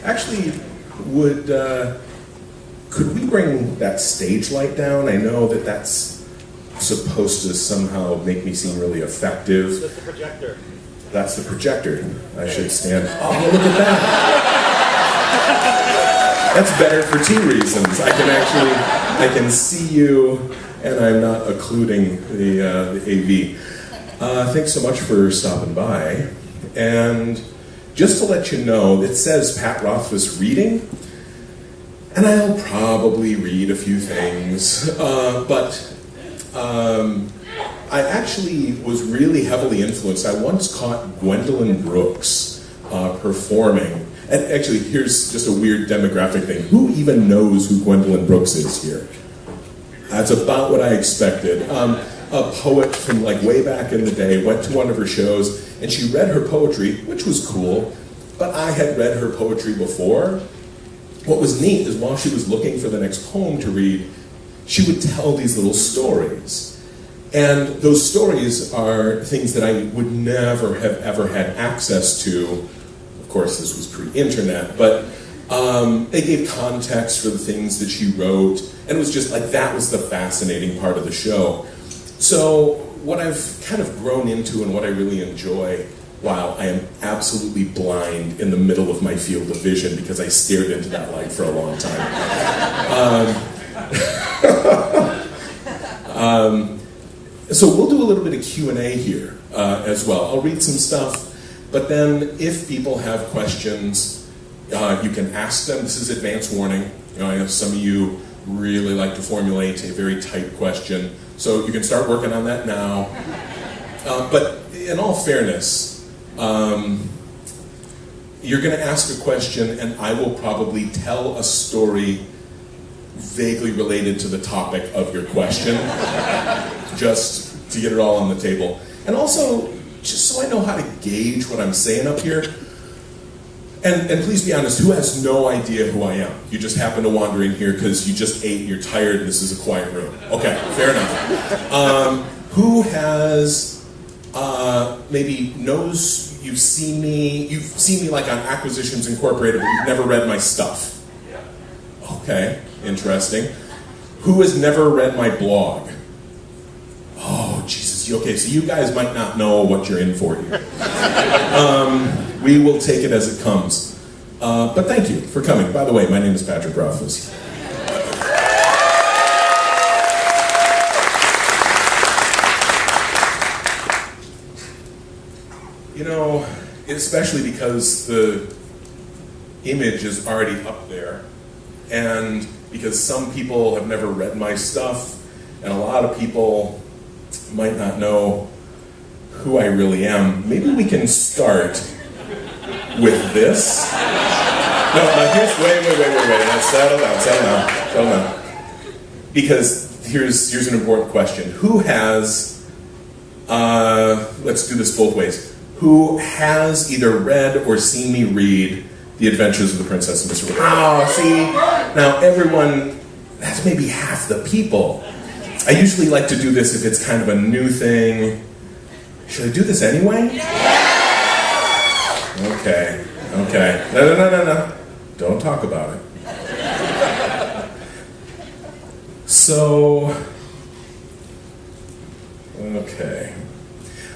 Actually, could we bring that stage light down? I know that that's supposed to somehow make me seem really effective. That's the projector. That's the projector. I should stand. Oh, look at that. That's better for two reasons. I can see you, and I'm not occluding the AV. Thanks so much for stopping by. And just to let you know, it says Pat Rothfuss reading, and I'll probably read a few things, but I actually was really heavily influenced. I once caught Gwendolyn Brooks performing. And actually, here's just a weird demographic thing. Who even knows who Gwendolyn Brooks is here? That's about what I expected. A poet from like way back in the day, went to one of her shows, and she read her poetry, which was cool, but I had read her poetry before. What was neat is while she was looking for the next poem to read, she would tell these little stories. And those stories are things that I would never have ever had access to. Of course, this was pre-internet, but they gave context for the things that she wrote, and it was just like, that was the fascinating part of the show. So what I've kind of grown into and what I really enjoy, while I am absolutely blind in the middle of my field of vision because I stared into that light for a long time. So we'll do a little bit of Q&A here as well. I'll read some stuff. But then, if people have questions, you can ask them. This is advance warning. You know, I know some of you really like to formulate a very tight question, so you can start working on that now. But in all fairness, you're going to ask a question, and I will probably tell a story vaguely related to the topic of your question, just to get it all on the table. And also, just so I know how to gauge what I'm saying up here. And please be honest, who has no idea who I am? You just happen to wander in here because you just ate, you're tired, and this is a quiet room. Okay, fair enough. Who has, maybe knows you've seen me like on Acquisitions Incorporated, but you've never read my stuff? Okay, interesting. Who has never read my blog? Oh, Jesus. Okay, so you guys might not know what you're in for here. We will take it as it comes. But thank you for coming. By the way, my name is Patrick Rothfuss. You know, especially because the image is already up there, and because some people have never read my stuff, and a lot of people might not know who I really am. Maybe we can start with this. No, here's, wait. Settle down. Because here's an important question. Who has, let's do this both ways. Who has either read or seen me read The Adventures of the Princess and Mr. Whiffle? Oh, see, now everyone, that's maybe half the people. I usually like to do this if it's kind of a new thing. Should I do this anyway? Okay. No. Don't talk about it. So, okay.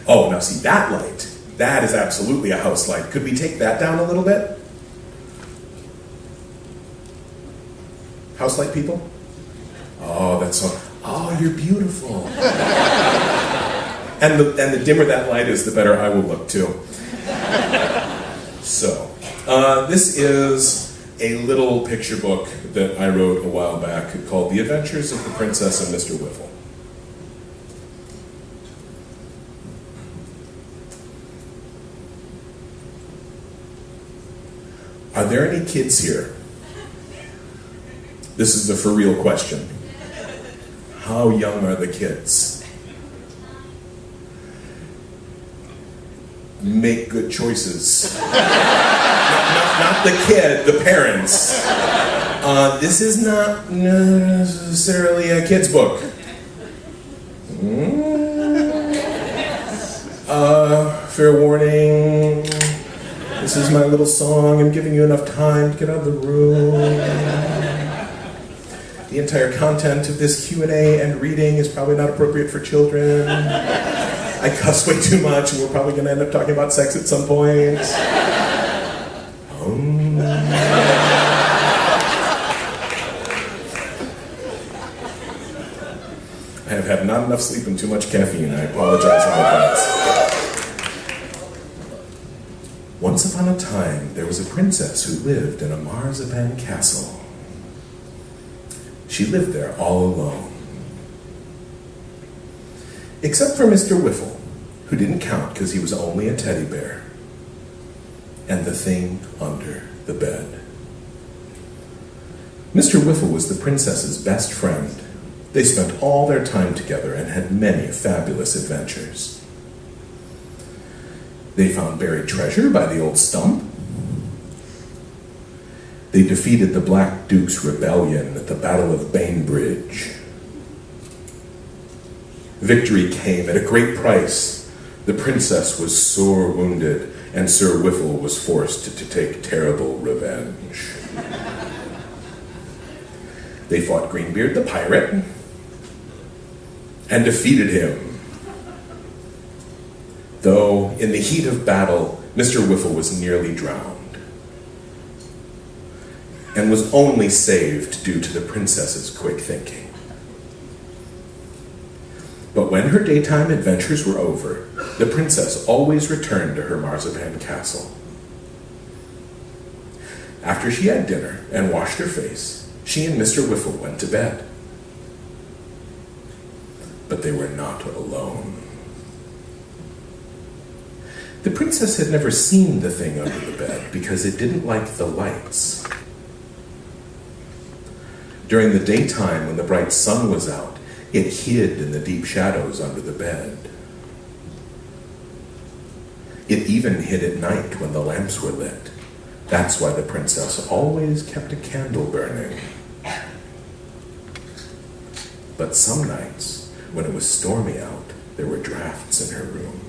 Oh, now see, that light, that is absolutely a house light. Could we take that down a little bit? House light people? Oh, that's so... Oh, you're beautiful. And the dimmer that light is, the better I will look too. So, this is a little picture book that I wrote a while back called The Adventures of the Princess and Mr. Whiffle. Are there any kids here? This is a for real question. How young are the kids? Make good choices. Not the kid, the parents. This is not necessarily a kid's book. Fair warning, This is my little song. I'm giving you enough time to get out of the room. The entire content of this Q&A and reading is probably not appropriate for children. I cuss way too much, and we're probably going to end up talking about sex at some point. I have had not enough sleep and too much caffeine. I apologize in advance. Once upon a time, there was a princess who lived in a marzipan castle. She lived there all alone. Except for Mr. Whiffle, who didn't count because he was only a teddy bear, and the thing under the bed. Mr. Whiffle was the princess's best friend. They spent all their time together and had many fabulous adventures. They found buried treasure by the old stump. They defeated the Black Duke's rebellion at the Battle of Bainbridge. Victory came at a great price. The princess was sore wounded, and Sir Whiffle was forced to take terrible revenge. They fought Greenbeard the pirate and defeated him. Though, in the heat of battle, Mr. Whiffle was nearly drowned and was only saved due to the princess's quick thinking. But when her daytime adventures were over, the princess always returned to her marzipan castle. After she had dinner and washed her face, she and Mr. Whiffle went to bed. But they were not alone. The princess had never seen the thing under the bed because it didn't like the lights. During the daytime, when the bright sun was out, it hid in the deep shadows under the bed. It even hid at night when the lamps were lit. That's why the princess always kept a candle burning. But some nights, when it was stormy out, there were drafts in her room.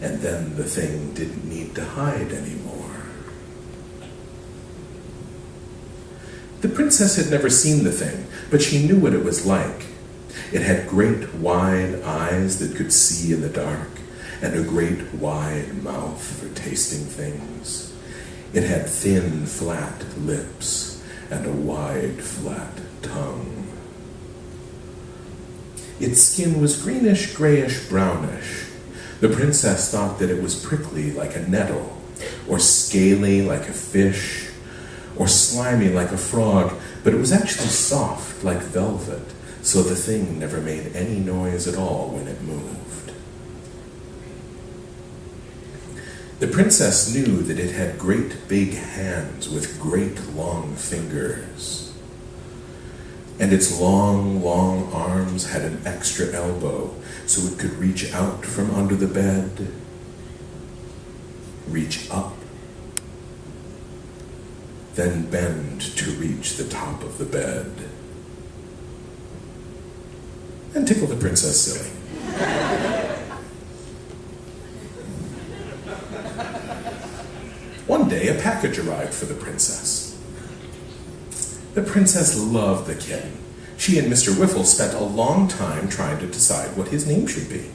And then the thing didn't need to hide anymore. The princess had never seen the thing, but she knew what it was like. It had great wide eyes that could see in the dark, and a great wide mouth for tasting things. It had thin, flat lips, and a wide, flat tongue. Its skin was greenish, grayish, brownish. The princess thought that it was prickly like a nettle, or scaly like a fish, or slimy like a frog, but it was actually soft like velvet, so the thing never made any noise at all when it moved. The princess knew that it had great big hands with great long fingers, and its long, long arms had an extra elbow, so it could reach out from under the bed, reach up, then bend to reach the top of the bed, and tickle the princess silly. One day, a package arrived for the princess. The princess loved the kitten. She and Mr. Whiffle spent a long time trying to decide what his name should be.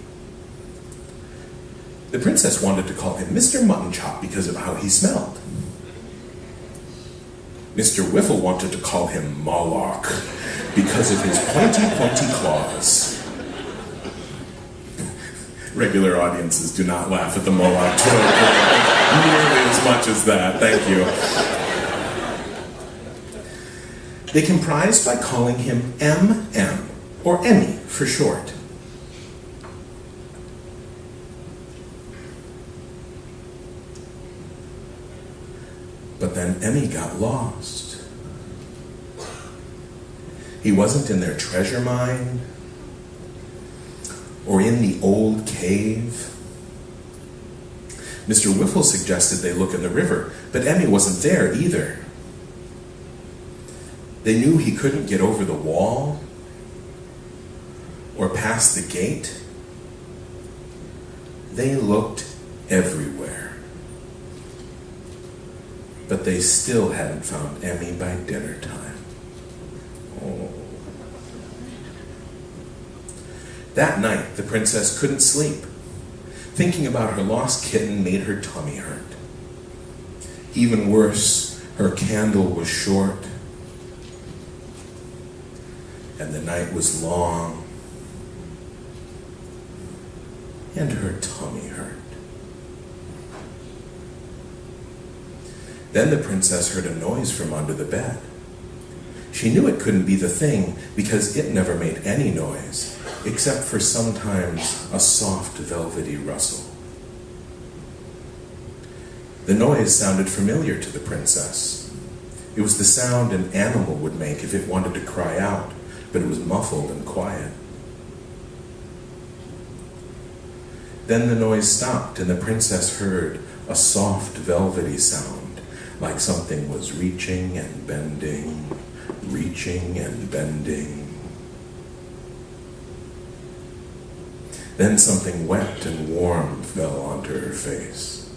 The princess wanted to call him Mr. Mutton Chop because of how he smelled. Mr. Whiffle wanted to call him Moloch because of his pointy, pointy claws. Regular audiences do not laugh at the Moloch joke nearly as much as that. Thank you. They comprised by calling him M.M., or Emmy for short. But then Emmy got lost. He wasn't in their treasure mine, or in the old cave. Mr. Whiffle suggested they look in the river, but Emmy wasn't there either. They knew he couldn't get over the wall or past the gate They looked everywhere. But they still hadn't found Emmy by dinner time. Oh. That night, the princess couldn't sleep. Thinking about her lost kitten made her tummy hurt. Even worse, her candle was short, and the night was long, and her tummy hurt. Then the princess heard a noise from under the bed. She knew it couldn't be the thing because it never made any noise, except for sometimes a soft velvety rustle. The noise sounded familiar to the princess. It was the sound an animal would make if it wanted to cry out, but it was muffled and quiet. Then the noise stopped and the princess heard a soft velvety sound, like something was reaching and bending, reaching and bending. Then something wet and warm fell onto her face.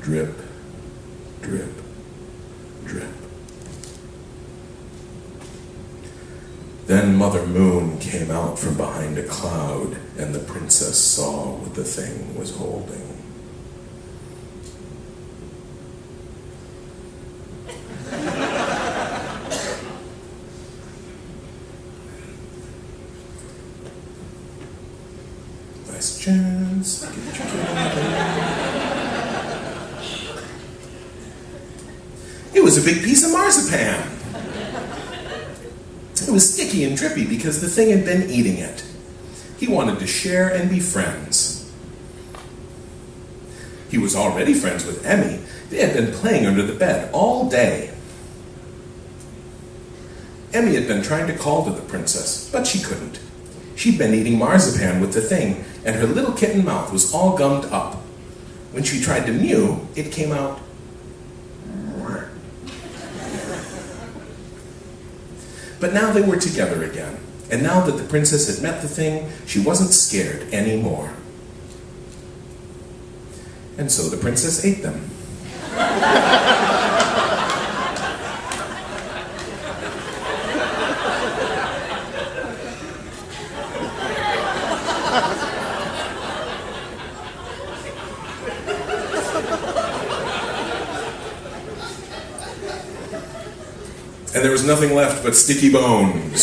Drip, drip, drip. Then Mother Moon came out from behind a cloud, and the princess saw what the thing was holding. Last chance. Get your kid. It was a big piece of marzipan. It was sticky and drippy because the thing had been eating it. He wanted to share and be friends. He was already friends with Emmy. They had been playing under the bed all day. Emmy had been trying to call to the princess, but she couldn't. She'd been eating marzipan with the thing, and her little kitten mouth was all gummed up. When she tried to mew, it came out. But now they were together again, and now that the princess had met the thing, she wasn't scared anymore. And so the princess ate them. And there was nothing left but sticky bones.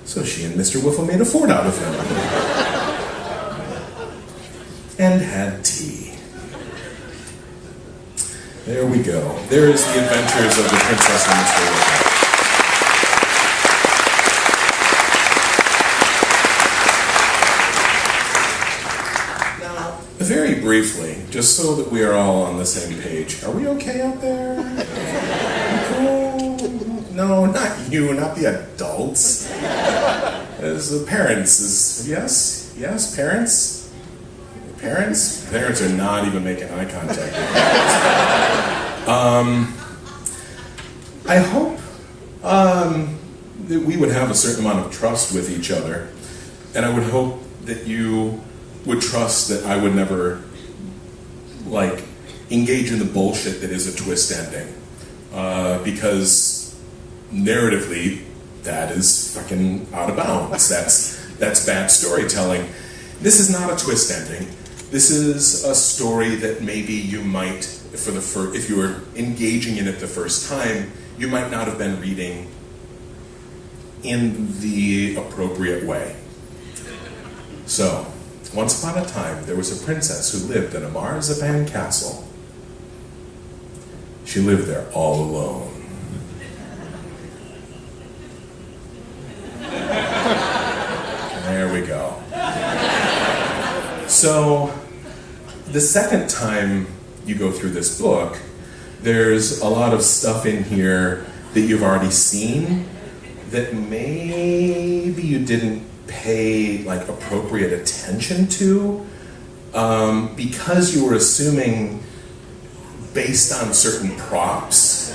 So she and Mr. Whiffle made a fort out of him. And had tea. There we go. There is the adventures of the Princess and Mr. Whiffle. Now, very briefly, just so that we are all on the same page, are we okay out there? No, not you, not the adults. As the parents, yes, parents? Parents? Parents are not even making eye contact with I hope that we would have a certain amount of trust with each other, and I would hope that you would trust that I would never, engage in the bullshit that is a twist ending. Because narratively, that is fucking out of bounds. That's bad storytelling. This is not a twist ending. This is a story that maybe you might, if you were engaging in it the first time, you might not have been reading in the appropriate way. So, once upon a time, there was a princess who lived in a marzipan castle. She lived there all alone. There we go. So, the second time you go through this book, there's a lot of stuff in here that you've already seen that maybe you didn't pay appropriate attention to because you were assuming, based on certain props,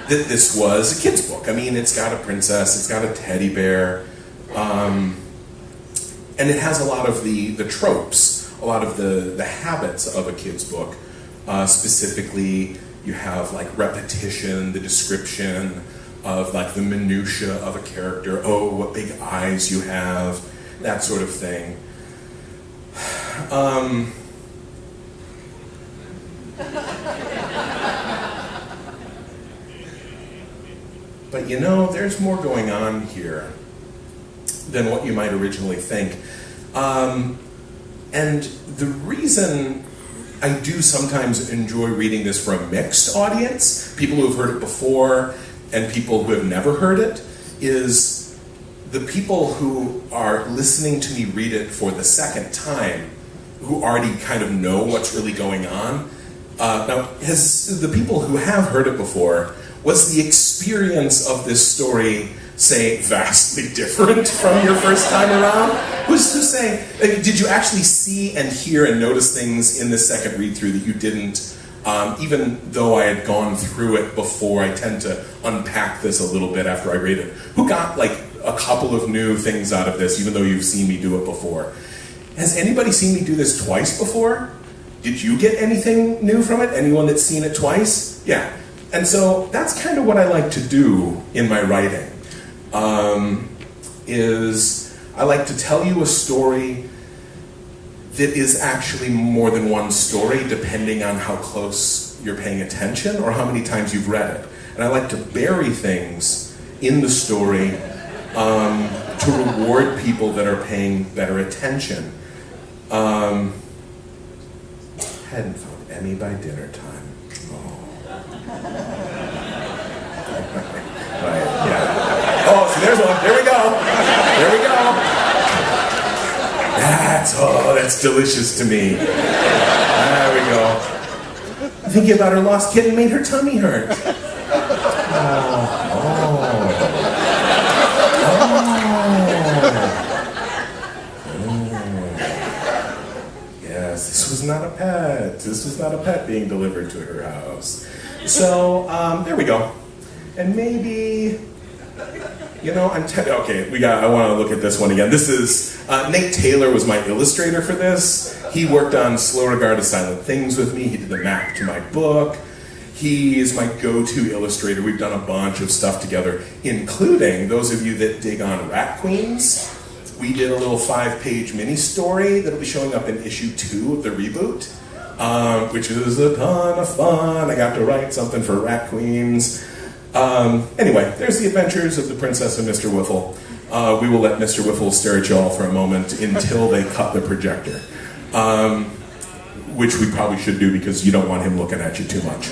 that this was a kid's book. I mean, it's got a princess, it's got a teddy bear, and And it has a lot of the tropes, a lot of the habits of a kid's book. Specifically, you have like repetition, the description of like the minutia of a character. Oh, what big eyes you have, that sort of thing. But you know, there's more going on here than what you might originally think. And the reason I do sometimes enjoy reading this for a mixed audience, people who have heard it before and people who have never heard it, is the people who are listening to me read it for the second time, who already kind of know what's really going on. Now, the people who have heard it before, was the experience of this story, say, vastly different from your first time around? Who's to say, did you actually see and hear and notice things in the second read-through that you didn't, even though I had gone through it before? I tend to unpack this a little bit after I read it. Who got like a couple of new things out of this, even though you've seen me do it before? Has anybody seen me do this twice before? Did you get anything new from it? Anyone that's seen it twice? Yeah. And so that's kind of what I like to do in my writing, is I like to tell you a story that is actually more than one story, depending on how close you're paying attention or how many times you've read it. And I like to bury things in the story to reward people that are paying better attention. Hadn't found Emmy by dinner time. Right, yeah. Oh, so there's one. There we go. There we go. That's delicious to me. There we go. Thinking about her lost kitten made her tummy hurt. Yes, this was not a pet. This was not a pet being delivered to her house. So, there we go. And maybe, you know, I want to look at this one again. This is, Nate Taylor was my illustrator for this. He worked on Slow Regard to Silent Things with me. He did the map to my book. He is my go-to illustrator. We've done a bunch of stuff together, including those of you that dig on Rat Queens. We did a little 5-page mini-story that'll be showing up in issue 2 of the reboot, which is a ton of fun. I got to write something for Rat Queens. Anyway, there's the adventures of the Princess and Mr. Whiffle. We will let Mr. Whiffle stare at y'all for a moment until they cut the projector, which we probably should do because you don't want him looking at you too much.